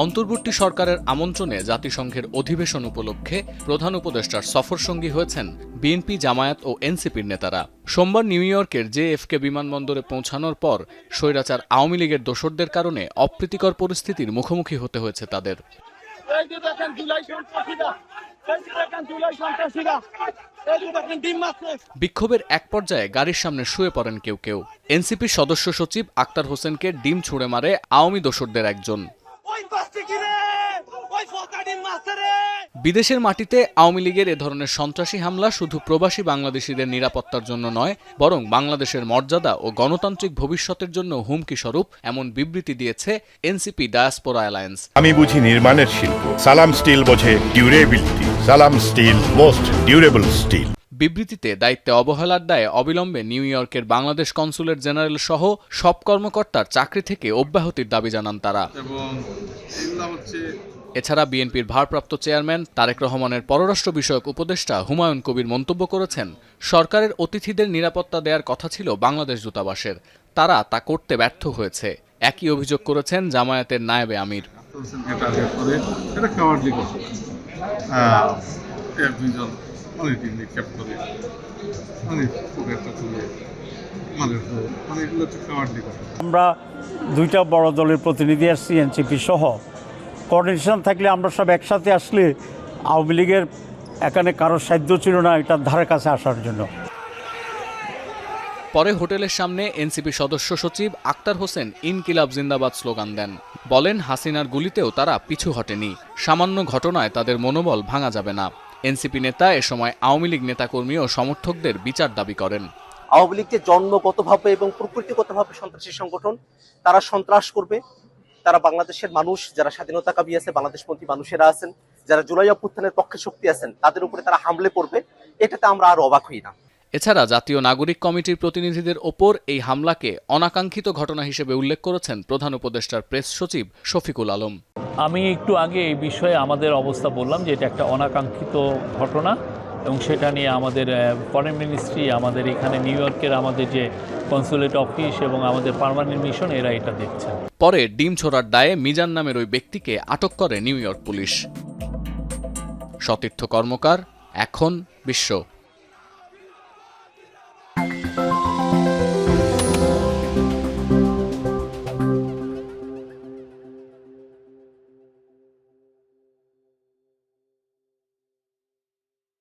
অন্তর্বর্তী সরকারের আমন্ত্রণে জাতিসংঘের অধিবেশন উপলক্ষে প্রধান উপদেষ্টার সফরসঙ্গী হয়েছেন বিএনপি, জামায়াত ও এনসিপির নেতারা। সোমবার নিউ ইয়র্কের জেএফকে বিমানবন্দরে পৌঁছানোর পর স্বৈরাচার আওয়ামী লীগের দোসরদের কারণে অপ্রীতিকর পরিস্থিতির মুখোমুখি হতে হয়েছে তাদের। বিক্ষোভের এক পর্যায়ে গাড়ির সামনে শুয়ে পড়েন কেউ কেউ। এনসিপির সদস্য সচিব আক্তার হোসেনকে ডিম ছুঁড়ে মারে আওয়ামী দোসরদের একজন। বিদেশের মাটিতে আওয়ামী লীগের এ ধরনের সন্ত্রাসী হামলা শুধু প্রবাসী বাংলাদেশিদের নিরাপত্তার জন্য নয়, বরং বাংলাদেশের মর্যাদা ও গণতান্ত্রিক ভবিষ্যতের জন্য হুমকি স্বরূপ, এমন বিবৃতি দিয়েছে এনসিপি ডায়াসপোরা অ্যালায়েন্স। আমি বুঝি নির্মাণের শিল্প, সালাম স্টিল বোঝে ডিউরেবিলিটি। সালাম স্টিল, মোস্ট ডিউরেবল স্টিল। বিবৃতিতে দায়িত্বে অবহেলার দায়ে অবিলম্বে নিউ ইয়র্কের বাংলাদেশ কনসুলেট জেনারেল সহ সব কর্মকর্তার চাকরি থেকে অব্যাহতির দাবি জানান তারা। এছাড়া বিএনপির ভারপ্রাপ্ত চেয়ারম্যান তারেক রহমানের পররাষ্ট্র বিষয়ক উপদেষ্টা হুমায়ুন কবির মন্তব্য করেছেন, সরকারের অতিথিদের নিরাপত্তা দেওয়ার কথা ছিল বাংলাদেশ দূতাবাসের, তারা তা করতে ব্যর্থ হয়েছে। একই অভিযোগ করেছেন জামায়াতের নায়েবে আমির। আমরা দুইটা বড় দলের প্রতিনিধি আসছি, এনসিপি সহ। কোঅর্ডিনেশন থাকলে আমরা সব একসাথে আসলে আওয়ামী লীগের এখানে কারোর সাধ্য ছিল না এটার ধারে কাছে আসার জন্য। পরে হোটেলের সামনে এনসিপি সদস্য সচিব আক্তার হোসেন ইনকিলাব জিন্দাবাদ স্লোগান দেন। বলেন, হাসিনার গুলিতেও তারা পিছু হটেনি, সামান্য ঘটনায় তাদের মনোবল ভাঙা যাবে না। এনসিপি নেতা এ সময় আওয়ামী লীগ নেতাকর্মী ও সমর্থকদের বিচার দাবি করেন। আওয়ামী লীগ যে জন্মগতভাবে এবং প্রকৃতিগতভাবে সন্ত্রাসী সংগঠন, তারা সন্ত্রাস করবে। তারা বাংলাদেশের মানুষ, যারা স্বাধীনতাকামী আছে, বাংলাদেশপন্থী মানুষেরা আছেন, যারা জুলাই অভ্যুত্থানের পক্ষে শক্তি আছেন, তাদের উপরে তারা হামলে পড়বে। এটাতে আমরা আর অবাক হই না। এছাড়া জাতীয় নাগরিক কমিটির প্রতিনিধিদের ওপর এই হামলাকে অনাকাঙ্ক্ষিত ঘটনা হিসেবে উল্লেখ করেছেন প্রধান উপদেষ্টার প্রেস সচিব শফিকুল আলম। আমি একটু আগে এই বিষয়ে আমাদের অবস্থা বললাম যে এটা একটা অনাকাঙ্ক্ষিত ঘটনা, এবং সেটা নিয়ে আমাদের ফরেন মিনিস্ট্রি, আমাদের এখানে নিউ ইয়র্কের আমাদের যে কনসুলেট অফিস এবং আমাদের পার্মানেন্ট মিশন, এরা এটা দেখছেন। পরে ডিম ছোড়ার দায়ে মিজান নামের ওই ব্যক্তিকে আটক করে নিউ ইয়র্ক পুলিশ। সতীর্থ কর্মকার, এখন বিশ্ব।